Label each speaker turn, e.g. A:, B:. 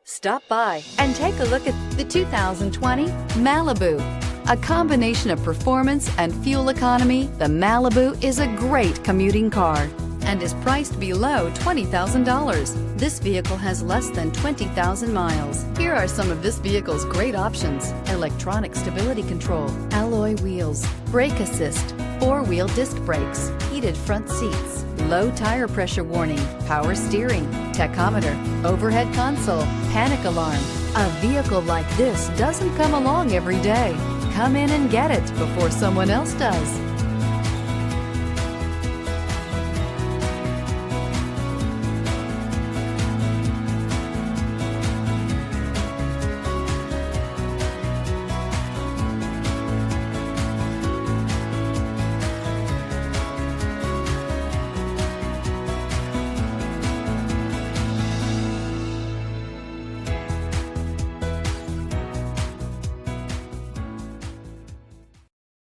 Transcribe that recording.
A: Stop by and take a look at the 2020 Malibu. A combination of performance and fuel economy, the Malibu is a great commuting car and is priced below $20,000. This vehicle has less than 20,000 miles. Here are some of this vehicle's great options: electronic stability control, alloy wheels, brake assist, four-wheel disc brakes, heated front seats, low tire pressure warning, power steering, tachometer, overhead console, panic alarm. A vehicle like this doesn't come along every day. Come in and get it before someone else does.